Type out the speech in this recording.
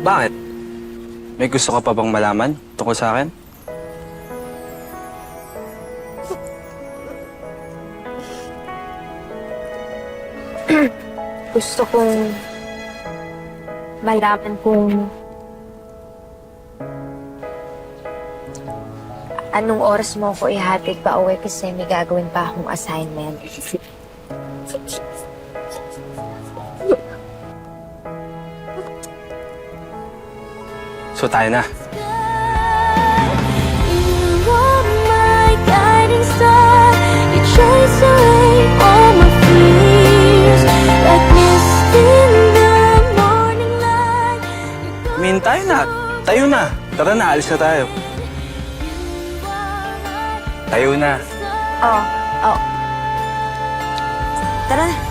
Bakit? May gusto ka pa bang malaman tungkol sa akin? Gusto kong malaman kung anong oras mo ako ihatid pa uwi kasi may gagawin pa akong assignment. So tayo na. You are my guiding star. You chase away all my fears, like mist in the morning light. Min, tayo na. Tayo na. Tara na, alis na tayo. Tayo na. Oh. Tara na.